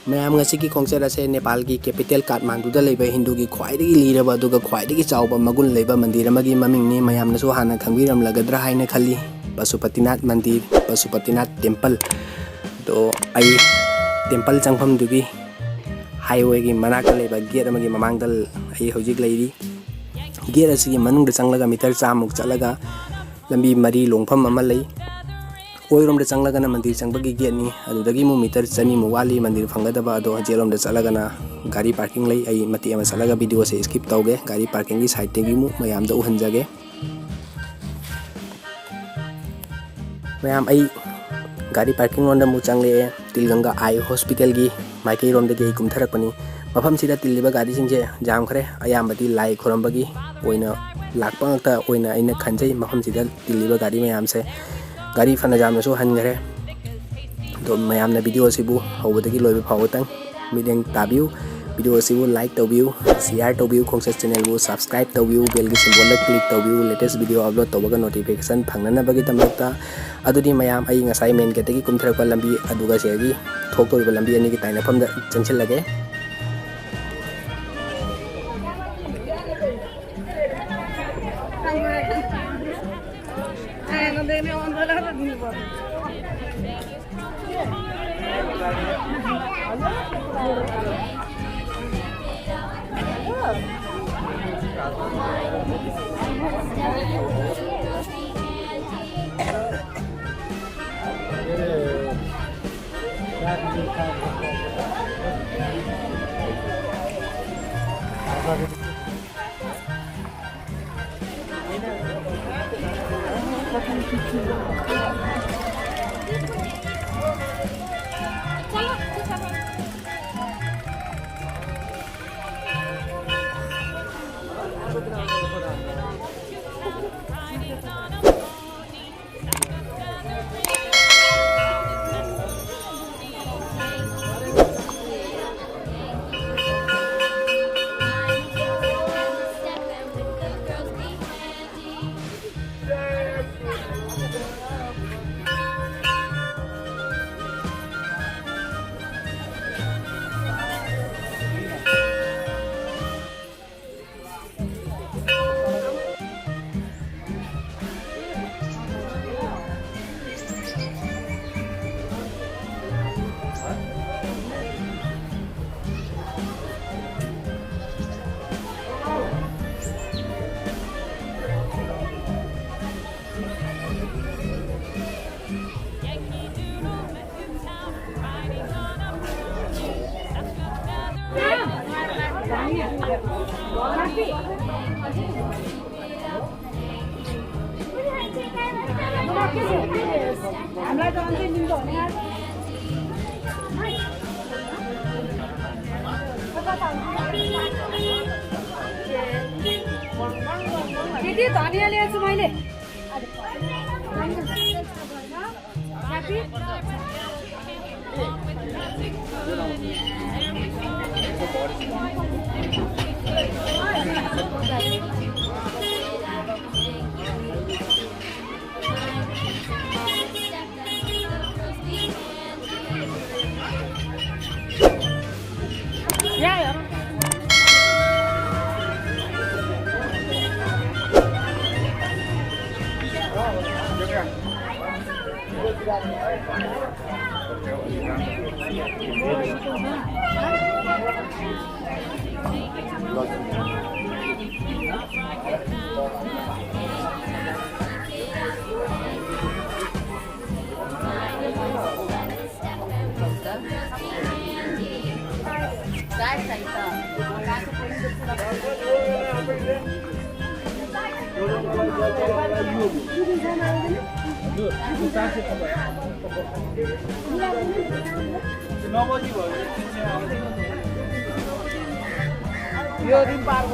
Ma'am की खोंचर से नेपाल की कैपिटल काठमांडू हिंदू की ख्वाइदगी लीरब अदुगा ख्वाइदगी चाउबा मगुन लेबा मंदिर अमगी ममिंगनी मयामनसु हाना खंगबिरमलगद्रा हाइना खल्ली पशुपतिनाथ मंदिर पशुपतिनाथ टेम्पल तो आई टेम्पल चंगफम दुगी हाईवे की मनाक लेबा गेट अमगी ममांगदल आई हौजिक लेरी गेट असगी मनुंग चंगलगा मीटर चामुक चलगा लंबी मरी लोंगफम अमा लई ओइरोम चंगलगना मंदिर चंगबगी गेटनी अदुदगी मु मीटर चनी मु वाली मंदिर फंगदबा अदो जेरोम चलगना गाड़ी पार्किंग लई आई मती अमा चलगा वीडियो से स्किप तौगे गाड़ी पार्किंग की साइड तेगी मु मयाम द उहनजगे मयाम आई गाड़ी पार्किंग रोंद मु चंगले तिलगंगा आई हॉस्पिटल की माइकई रोम दगे कुमथरकपनी मफम सिदा तिलिबा गाड़ी सिंजे जाम खरे अयामबदी लाई खोरंबगी ओइना लाकपंगता ओइना आइना खंजई मफम सिदा तिलिबा गाड़ी मयाम से गाड़ी फना जामनसु हनगरे तो मयामना वीडियो सिबु हौबदगी लोइबा फावतंग मिदेंग ताबिउ वीडियो सिबु लाइक तौबिउ शेयर तौबिउ खोंगसे चैनल बु सब्सक्राइब तौबिउ बेल की सिंबल क्लिक तौबिउ लेटेस्ट वीडियो अपलोड तौबगा नोटिफिकेशन फंगननबगी तमक्ता अदुदी मयाम आई ngasai मेन गेटगी कुमथरकपा लंबी अदुगा सेगी थोकतोरिबा लंबी अनि की ताइनाफमदा चंगसिलगे दीदी धनिया ल्याएको छु मैले यो दिन पार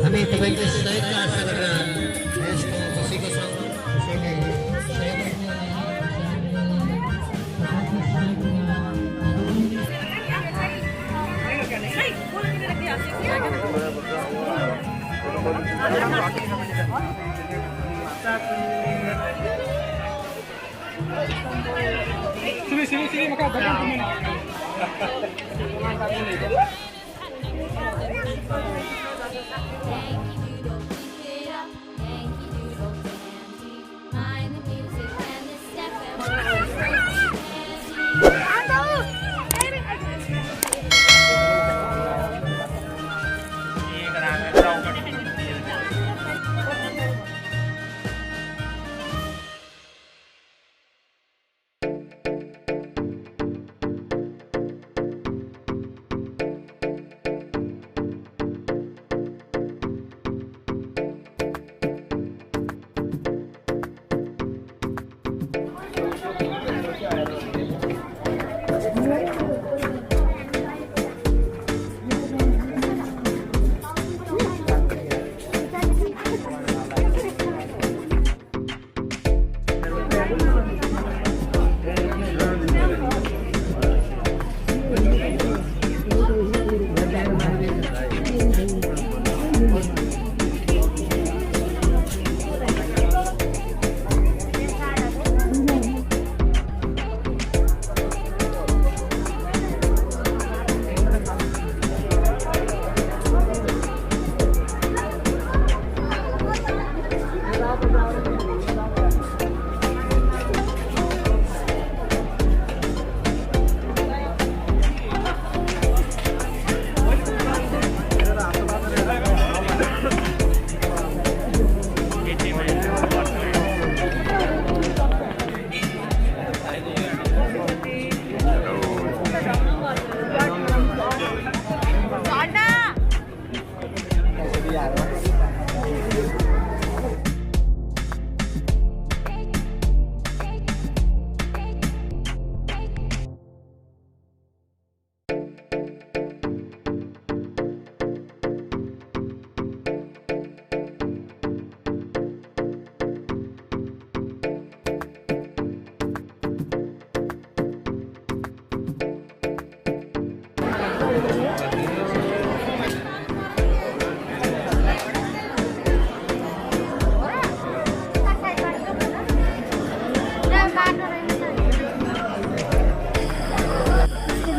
Kami terbaik saya saudara. Saya kosong saya sini maka bagian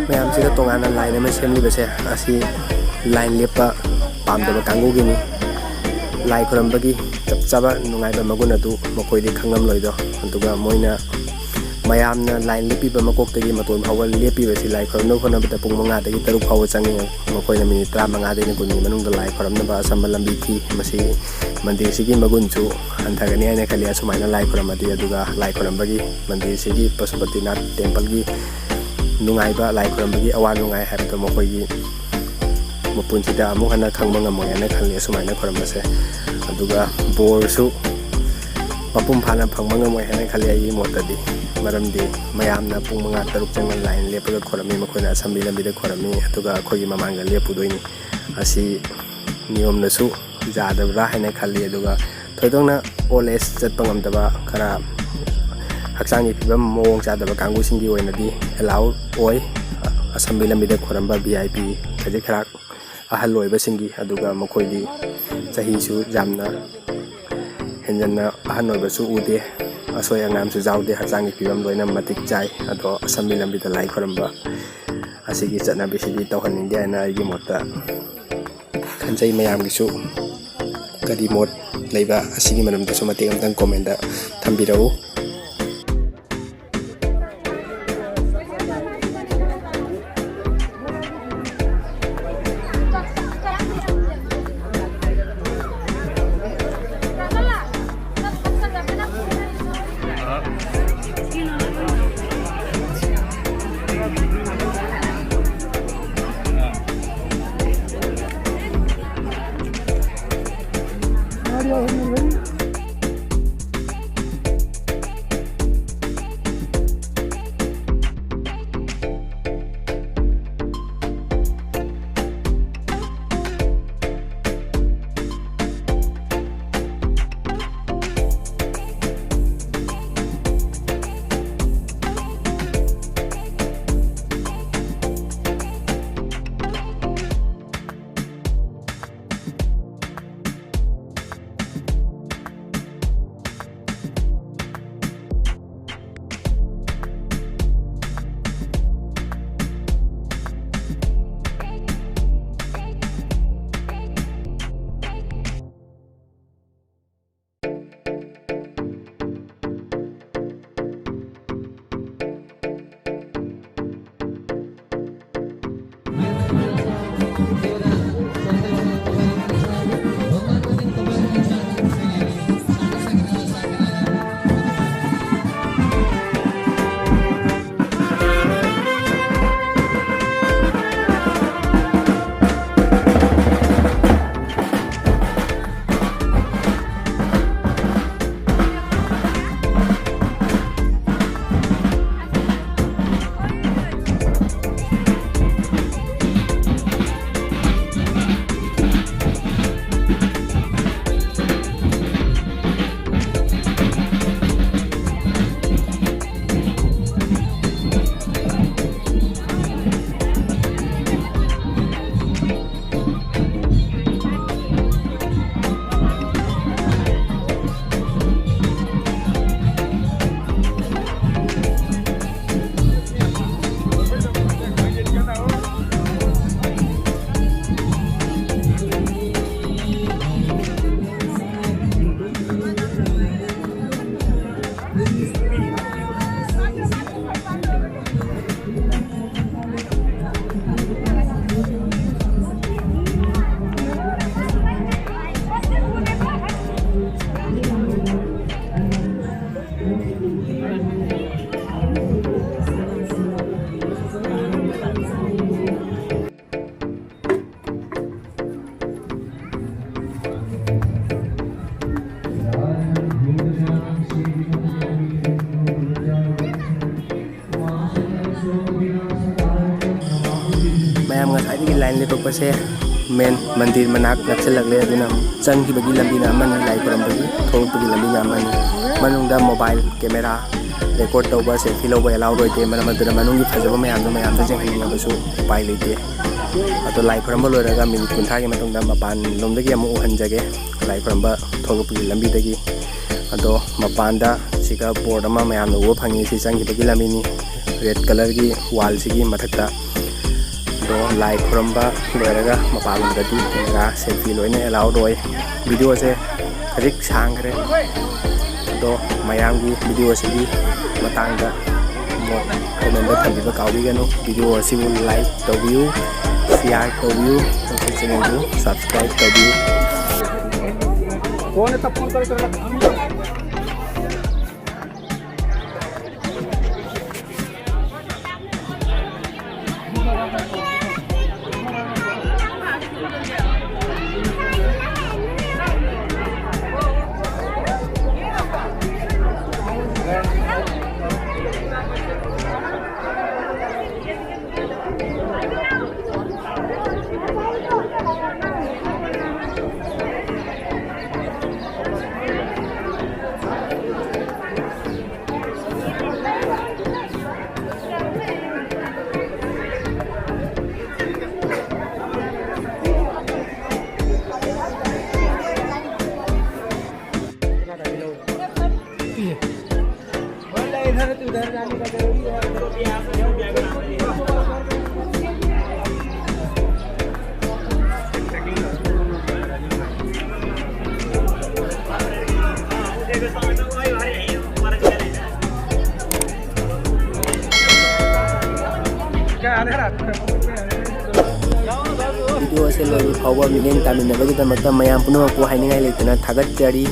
ꯃꯌꯥꯝꯁꯤꯗ ꯇꯣꯉꯥꯟꯅ ꯂꯥꯏꯟ ꯑꯃ ꯁꯦꯝꯂꯤꯕꯁꯦ ꯑꯁꯤ ꯂꯥꯏꯟ ꯂꯦꯞꯄ ꯄꯥꯝꯗꯕ ꯀꯥꯡꯕꯨꯒꯤꯅꯤ lai khuramबगी chap chaba nungaiba magun adu makoidi khangam loido aduga moina mayamna line lepiba makoktagi maton phawal lepiba si lai khuramno khonabada pung manga dagi taruk phaw changi makoina minute 35 dagi kunni manungda lai khuramna ba asamba lambi thi masi mandir sigi magun chu anthagani aina khali asumaina lai khuramadi aduga lai khuramबगी mandir sigi Pashupatinath temple gi nungaiba lai khuramबगी awan nungai habto makoigi mapunsida amuk hana khangba ngamoy ana khali asumaina khuramase aduga borsu mapum phana phangba ngamoy hana khali ai motadi maramdi mayamna pung manga taruk changal line lepaga khorami makoina assembly lambida khorami aduga khogi mamanga lepudoini asi niyom nasu jadabra hana khali aduga thoidongna oles chatpa ngamdaba khara haksangi phibam mawong jadaba kangu singi oinadi allow oi assembly lambida khoramba VIP kaje khara ahal loiba singi aduga makoidi chahi su jamna henjanna ahan oibasu ude asoi angam su jaude haksangi phibam loina matik chai ado assembly lambida lai khoramba asigi chana bisigi tawhan india na igi mota khanjai mayam gi su kadi mot leiba asigi manam da su matik amtang comment da thambirau mayam nga thai line le tok pase men mandir manak nakselak le aduna chang ki bagi lambi na man lai param bagi thong bagi lambi na man manung da mobile camera record tawba selfie loba allow roi te man madura manung gi phajaba mayam da jeng hinga basu pai leite ato lai param lo raga min kun thagi matong da mapan lom dagi amu hanjage lai param ba thong bagi lambi dagi ato mapan da siga board ama mayam no phangi si chang gi bagi lambi ni red color gi wall sigi mathakta ꯑꯗꯣ ꯂꯥꯏ ꯈꯨꯔꯝꯕ ꯂꯣꯏꯔꯒ ꯃꯄꯥꯟꯂꯣꯝꯗꯗꯤ camera selfie ꯂꯣꯏꯅ ꯑꯦꯂꯥꯎ ꯑꯣꯏ ꯚꯤꯗꯤꯑꯣꯁꯦ ꯈꯖꯤꯛ ꯁꯥꯡꯈ꯭ꯔꯦ ꯑꯗꯣ ꯃꯌꯥꯝꯒꯤ ꯚꯤꯗꯤꯑꯣꯁꯤꯒꯤ ꯃꯇꯥꯡꯗ ꯃꯣꯠ ꯀꯣꯃꯦꯟꯗ ꯊꯝꯕꯤꯕ ꯀꯥꯎꯕꯤꯒꯅꯨ ꯚꯤꯗꯤꯑꯣ ꯑꯁꯤꯕꯨ ꯂꯥꯏꯛ ꯇꯧꯕꯤꯌꯨ ꯁꯤꯌꯥꯔ ꯇꯧꯕꯤꯌꯨ ꯑꯩꯈꯣꯏ ꯆꯦꯅꯦꯜꯕꯨ ꯁꯕꯁꯀ꯭ꯔꯥꯏꯕ ꯇꯧꯕꯤꯌꯨ फोन तब फोन कर इधर तो उधर जाने का जरूरी है ꯚꯤꯗꯤꯑꯣ ꯑꯁꯤ ꯂꯣꯏꯕ ꯐꯥꯎꯕ ꯃꯤꯠꯌꯦꯡ ꯇꯥꯃꯤꯟꯅꯕꯒꯤꯗꯃꯛꯇ ꯃꯌꯥꯝ ꯄꯨꯝꯅꯃꯛꯄꯨ ꯍꯥꯏꯅꯤꯡꯉꯥꯏ ꯂꯩꯇꯅ ꯊꯥꯒꯠꯆꯔꯤ